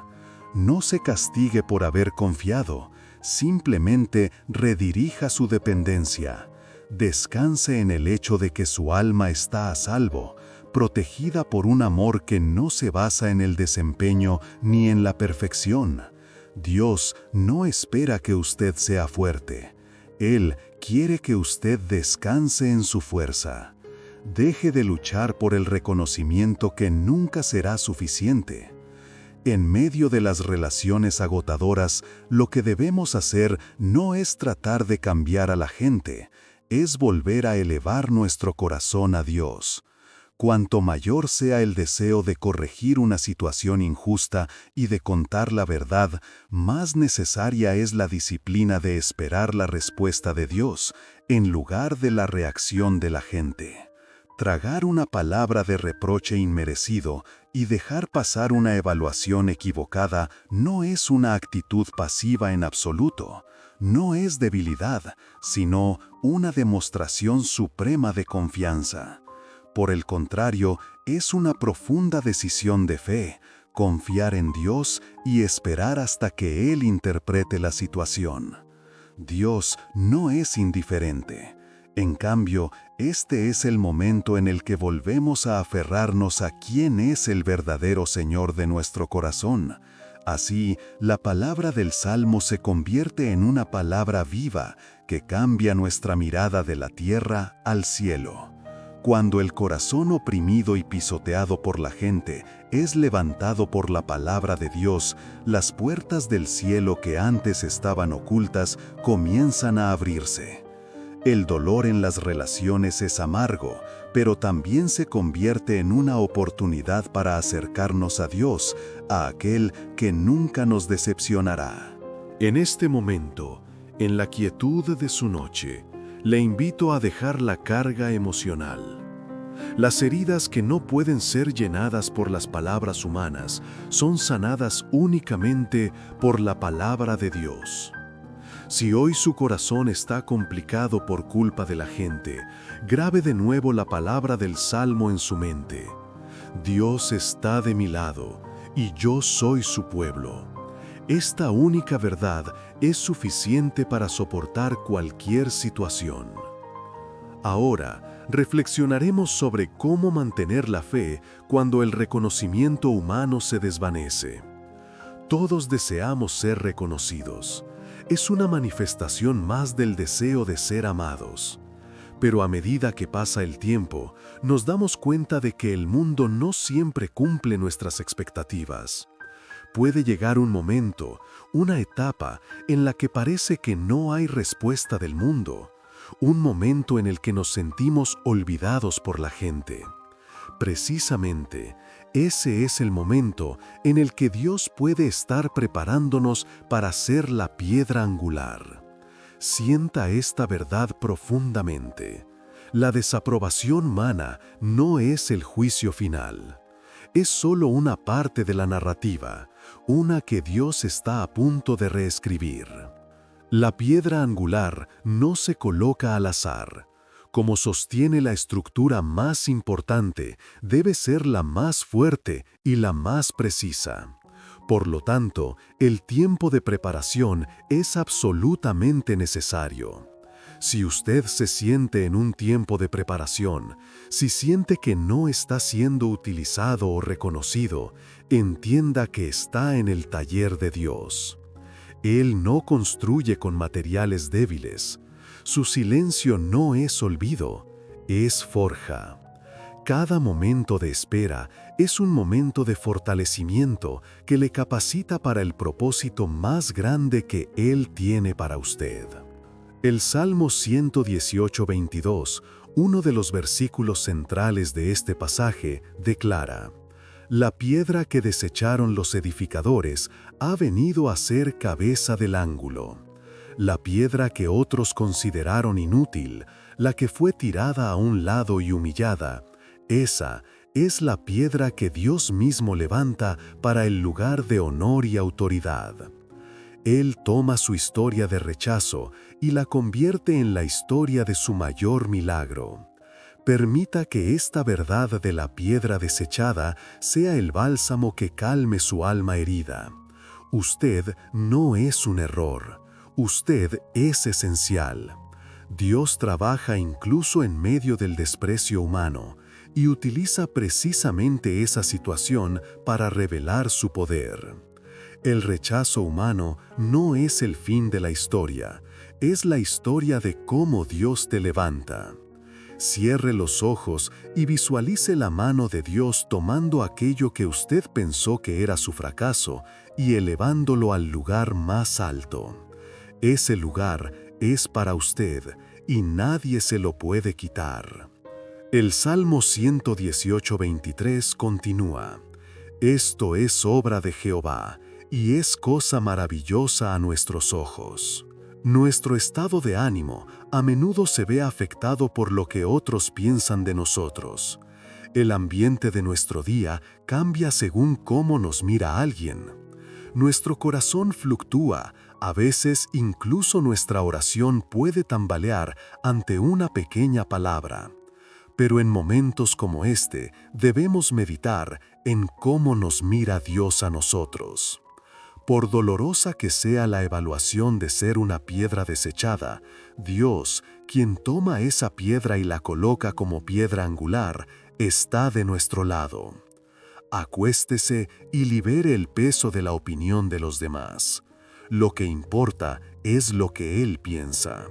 No se castigue por haber confiado, simplemente redirija su dependencia. Descanse en el hecho de que su alma está a salvo, protegida por un amor que no se basa en el desempeño ni en la perfección. Dios no espera que usted sea fuerte. Él quiere que usted descanse en su fuerza. Deje de luchar por el reconocimiento que nunca será suficiente. En medio de las relaciones agotadoras, lo que debemos hacer no es tratar de cambiar a la gente, es volver a elevar nuestro corazón a Dios. Cuanto mayor sea el deseo de corregir una situación injusta y de contar la verdad, más necesaria es la disciplina de esperar la respuesta de Dios, en lugar de la reacción de la gente. Tragar una palabra de reproche inmerecido y dejar pasar una evaluación equivocada no es una actitud pasiva en absoluto. No es debilidad, sino una demostración suprema de confianza. Por el contrario, es una profunda decisión de fe, confiar en Dios y esperar hasta que Él interprete la situación. Dios no es indiferente. En cambio, este es el momento en el que volvemos a aferrarnos a quién es el verdadero Señor de nuestro corazón. Así, la palabra del Salmo se convierte en una palabra viva que cambia nuestra mirada de la tierra al cielo. Cuando el corazón oprimido y pisoteado por la gente es levantado por la palabra de Dios, las puertas del cielo que antes estaban ocultas comienzan a abrirse. El dolor en las relaciones es amargo, pero también se convierte en una oportunidad para acercarnos a Dios, a aquel que nunca nos decepcionará. En este momento, en la quietud de su noche, le invito a dejar la carga emocional. Las heridas que no pueden ser llenadas por las palabras humanas son sanadas únicamente por la palabra de Dios. Si hoy su corazón está complicado por culpa de la gente, grabe de nuevo la palabra del Salmo en su mente. Dios está de mi lado, y yo soy su pueblo. Esta única verdad es suficiente para soportar cualquier situación. Ahora, reflexionaremos sobre cómo mantener la fe cuando el reconocimiento humano se desvanece. Todos deseamos ser reconocidos. Es una manifestación más del deseo de ser amados. Pero a medida que pasa el tiempo, nos damos cuenta de que el mundo no siempre cumple nuestras expectativas. Puede llegar un momento, una etapa, en la que parece que no hay respuesta del mundo, un momento en el que nos sentimos olvidados por la gente. Precisamente, ese es el momento en el que Dios puede estar preparándonos para ser la piedra angular. Sienta esta verdad profundamente. La desaprobación humana no es el juicio final. Es solo una parte de la narrativa, una que Dios está a punto de reescribir. La piedra angular no se coloca al azar. Como sostiene la estructura más importante, debe ser la más fuerte y la más precisa. Por lo tanto, el tiempo de preparación es absolutamente necesario. Si usted se siente en un tiempo de preparación, si siente que no está siendo utilizado o reconocido, entienda que está en el taller de Dios. Él no construye con materiales débiles. Su silencio no es olvido, es forja. Cada momento de espera es un momento de fortalecimiento que le capacita para el propósito más grande que Él tiene para usted. El Salmo 118:22, uno de los versículos centrales de este pasaje, declara: «La piedra que desecharon los edificadores ha venido a ser cabeza del ángulo». la piedra que otros consideraron inútil, la que fue tirada a un lado y humillada, esa es la piedra que Dios mismo levanta para el lugar de honor y autoridad. Él toma su historia de rechazo y la convierte en la historia de su mayor milagro. Permita que esta verdad de la piedra desechada sea el bálsamo que calme su alma herida. Usted no es un error. Usted es esencial. Dios trabaja incluso en medio del desprecio humano y utiliza precisamente esa situación para revelar su poder. El rechazo humano no es el fin de la historia, es la historia de cómo Dios te levanta. Cierre los ojos y visualice la mano de Dios tomando aquello que usted pensó que era su fracaso y elevándolo al lugar más alto. Ese lugar es para usted y nadie se lo puede quitar. El Salmo 118:23 continúa: Esto es obra de Jehová, y es cosa maravillosa a nuestros ojos. Nuestro estado de ánimo a menudo se ve afectado por lo que otros piensan de nosotros. El ambiente de nuestro día cambia según cómo nos mira alguien. Nuestro corazón fluctúa, a veces incluso nuestra oración puede tambalear ante una pequeña palabra. Pero en momentos como este debemos meditar en cómo nos mira Dios a nosotros. Por dolorosa que sea la evaluación de ser una piedra desechada, Dios, quien toma esa piedra y la coloca como piedra angular, está de nuestro lado. Acuéstese y libere el peso de la opinión de los demás. Lo que importa es lo que Él piensa.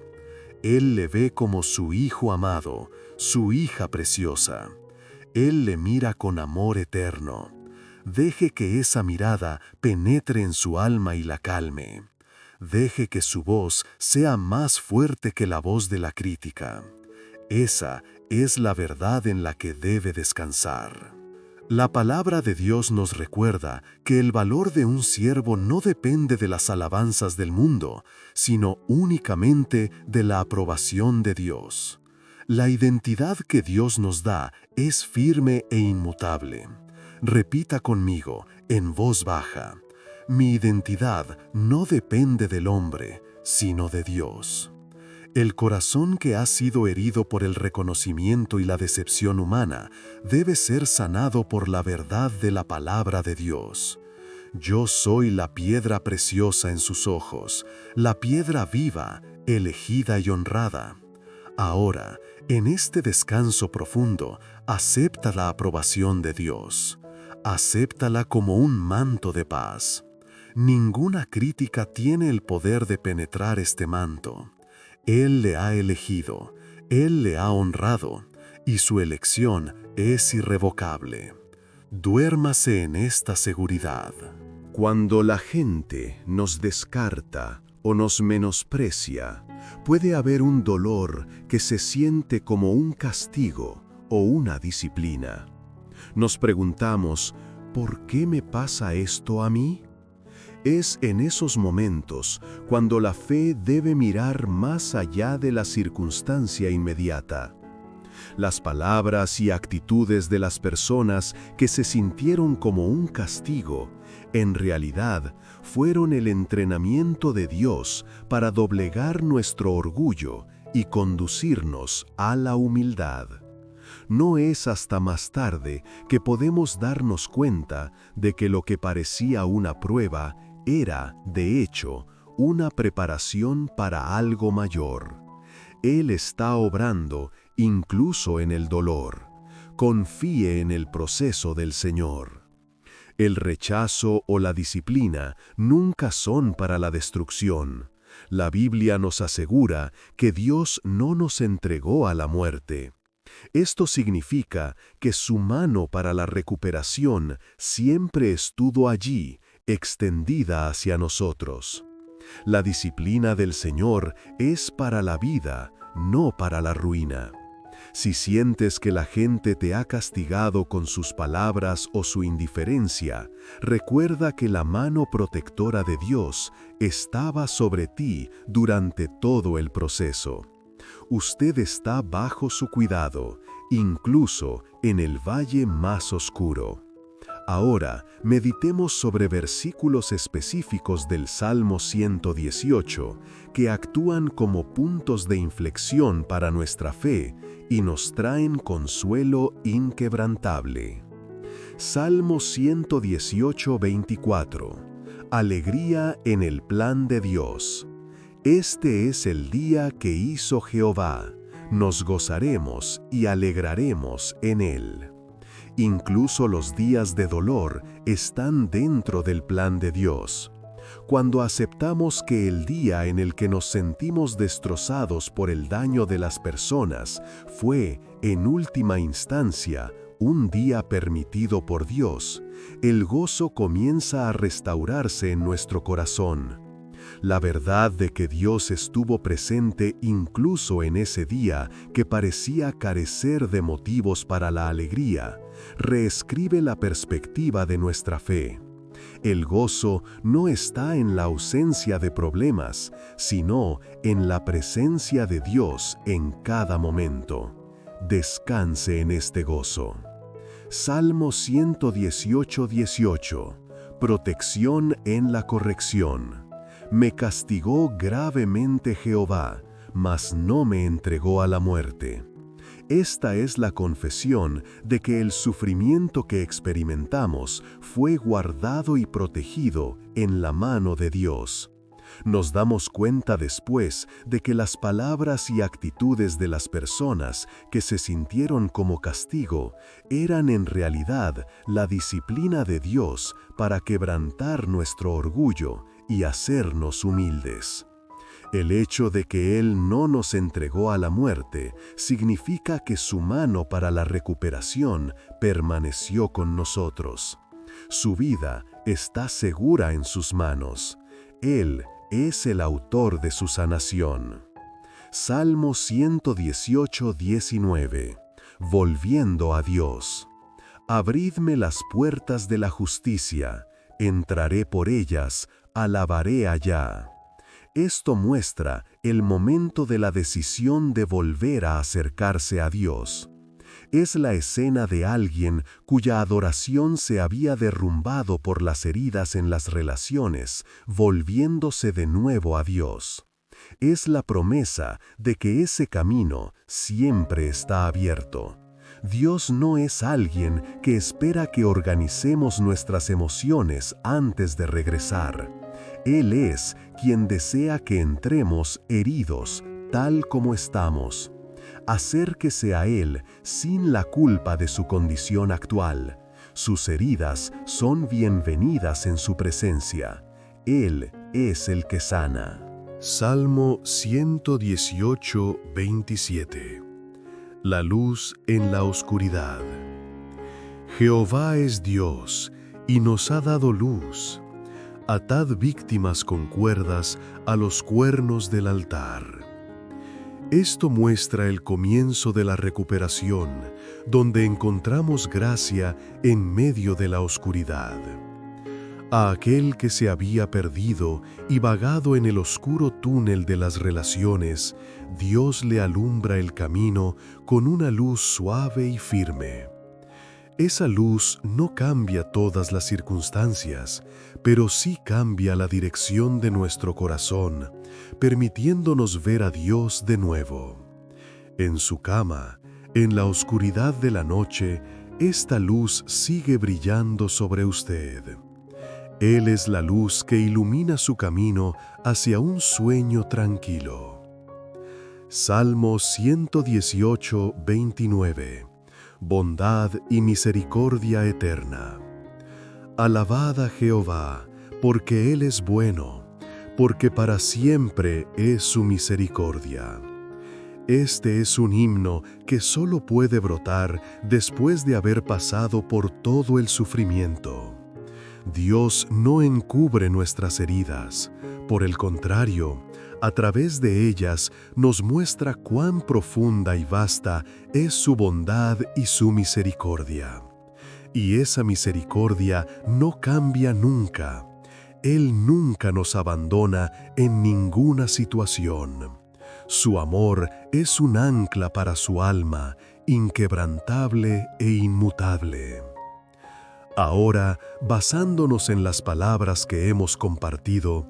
Él le ve como su hijo amado, su hija preciosa. Él le mira con amor eterno. Deje que esa mirada penetre en su alma y la calme. Deje que su voz sea más fuerte que la voz de la crítica. Esa es la verdad en la que debe descansar. La palabra de Dios nos recuerda que el valor de un siervo no depende de las alabanzas del mundo, sino únicamente de la aprobación de Dios. La identidad que Dios nos da es firme e inmutable. Repita conmigo, en voz baja: mi identidad no depende del hombre, sino de Dios. El corazón que ha sido herido por el reconocimiento y la decepción humana debe ser sanado por la verdad de la palabra de Dios. Yo soy la piedra preciosa en sus ojos, la piedra viva, elegida y honrada. Ahora, en este descanso profundo, acepta la aprobación de Dios. Acéptala como un manto de paz. Ninguna crítica tiene el poder de penetrar este manto. Él le ha elegido, Él le ha honrado, y su elección es irrevocable. Duérmase en esta seguridad. Cuando la gente nos descarta o nos menosprecia, puede haber un dolor que se siente como un castigo o una disciplina. Nos preguntamos, ¿por qué me pasa esto a mí? Es en esos momentos cuando la fe debe mirar más allá de la circunstancia inmediata. Las palabras y actitudes de las personas que se sintieron como un castigo, en realidad fueron el entrenamiento de Dios para doblegar nuestro orgullo y conducirnos a la humildad. No es hasta más tarde que podemos darnos cuenta de que lo que parecía una prueba era, de hecho, una preparación para algo mayor. Él está obrando incluso en el dolor. Confíe en el proceso del Señor. El rechazo o la disciplina nunca son para la destrucción. La Biblia nos asegura que Dios no nos entregó a la muerte. Esto significa que su mano para la recuperación siempre estuvo allí, extendida hacia nosotros. La disciplina del Señor es para la vida, no para la ruina. Si sientes que la gente te ha castigado con sus palabras o su indiferencia, recuerda que la mano protectora de Dios estaba sobre ti durante todo el proceso. Usted está bajo su cuidado, incluso en el valle más oscuro. Ahora, meditemos sobre versículos específicos del Salmo 118 que actúan como puntos de inflexión para nuestra fe y nos traen consuelo inquebrantable. Salmo 118, 24. Alegría en el plan de Dios. Este es el día que hizo Jehová. Nos gozaremos y alegraremos en él. Incluso los días de dolor están dentro del plan de Dios. Cuando aceptamos que el día en el que nos sentimos destrozados por el daño de las personas fue, en última instancia, un día permitido por Dios, el gozo comienza a restaurarse en nuestro corazón. La verdad de que Dios estuvo presente incluso en ese día que parecía carecer de motivos para la alegría, reescribe la perspectiva de nuestra fe. El gozo no está en la ausencia de problemas, sino en la presencia de Dios en cada momento. Descanse en este gozo. Salmo 118, 18. Protección en la corrección. Me castigó gravemente Jehová, mas no me entregó a la muerte. Esta es la confesión de que el sufrimiento que experimentamos fue guardado y protegido en la mano de Dios. Nos damos cuenta después de que las palabras y actitudes de las personas que se sintieron como castigo eran en realidad la disciplina de Dios para quebrantar nuestro orgullo y hacernos humildes. El hecho de que Él no nos entregó a la muerte significa que su mano para la recuperación permaneció con nosotros. Su vida está segura en sus manos. Él es el autor de su sanación. Salmo 118, 19. Volviendo a Dios. Abridme las puertas de la justicia, entraré por ellas, alabaré allá. Esto muestra el momento de la decisión de volver a acercarse a Dios. Es la escena de alguien cuya adoración se había derrumbado por las heridas en las relaciones, volviéndose de nuevo a Dios. Es la promesa de que ese camino siempre está abierto. Dios no es alguien que espera que organicemos nuestras emociones antes de regresar. Él es quien desea que entremos heridos, tal como estamos. Acérquese a Él sin la culpa de su condición actual. Sus heridas son bienvenidas en su presencia. Él es el que sana. Salmo 118, 27. La luz en la oscuridad. Jehová es Dios, y nos ha dado luz. Atad víctimas con cuerdas a los cuernos del altar. Esto muestra el comienzo de la recuperación, donde encontramos gracia en medio de la oscuridad. A aquel que se había perdido y vagado en el oscuro túnel de las relaciones, Dios le alumbra el camino con una luz suave y firme. Esa luz no cambia todas las circunstancias, pero sí cambia la dirección de nuestro corazón, permitiéndonos ver a Dios de nuevo. En su cama, en la oscuridad de la noche, esta luz sigue brillando sobre usted. Él es la luz que ilumina su camino hacia un sueño tranquilo. Salmo 118, 29. Bondad y misericordia eterna. Alabad a Jehová, porque Él es bueno, porque para siempre es su misericordia. Este es un himno que solo puede brotar después de haber pasado por todo el sufrimiento. Dios no encubre nuestras heridas, Por el contrario, a través de ellas nos muestra cuán profunda y vasta es su bondad y su misericordia. Y esa misericordia no cambia nunca. Él nunca nos abandona en ninguna situación. Su amor es un ancla para su alma, inquebrantable e inmutable. Ahora, basándonos en las palabras que hemos compartido,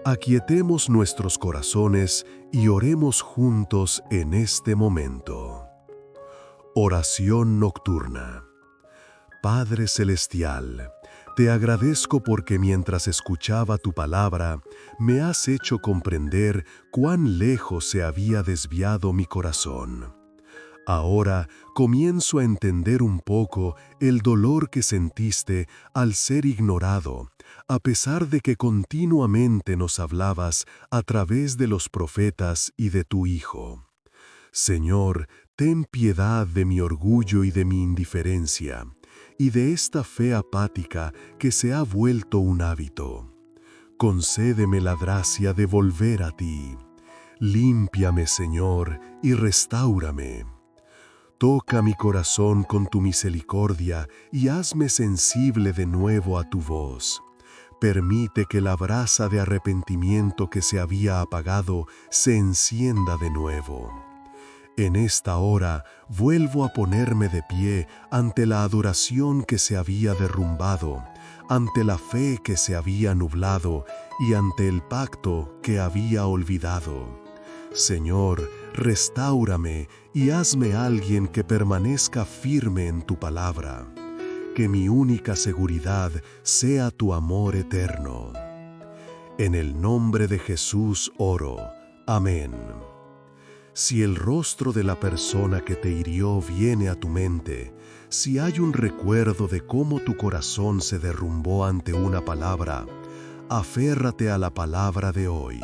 aquietemos nuestros corazones y oremos juntos en este momento. Oración nocturna. Padre Celestial, te agradezco porque mientras escuchaba tu palabra, me has hecho comprender cuán lejos se había desviado mi corazón. Ahora comienzo a entender un poco el dolor que sentiste al ser ignorado, a pesar de que continuamente nos hablabas a través de los profetas y de tu Hijo. Señor, ten piedad de mi orgullo y de mi indiferencia, y de esta fe apática que se ha vuelto un hábito. Concédeme la gracia de volver a ti. Límpiame, Señor, y restáurame. Toca mi corazón con tu misericordia y hazme sensible de nuevo a tu voz. Permite que la brasa de arrepentimiento que se había apagado se encienda de nuevo. En esta hora vuelvo a ponerme de pie ante la adoración que se había derrumbado, ante la fe que se había nublado y ante el pacto que había olvidado. Señor, restáurame y hazme alguien que permanezca firme en tu palabra. Que mi única seguridad sea tu amor eterno. En el nombre de Jesús oro. Amén. Si el rostro de la persona que te hirió viene a tu mente, si hay un recuerdo de cómo tu corazón se derrumbó ante una palabra, aférrate a la palabra de hoy.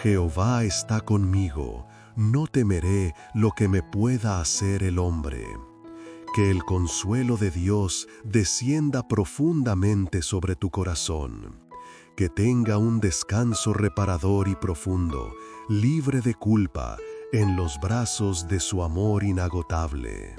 Jehová está conmigo, no temeré lo que me pueda hacer el hombre. Que el consuelo de Dios descienda profundamente sobre tu corazón. Que tenga un descanso reparador y profundo, libre de culpa, en los brazos de su amor inagotable.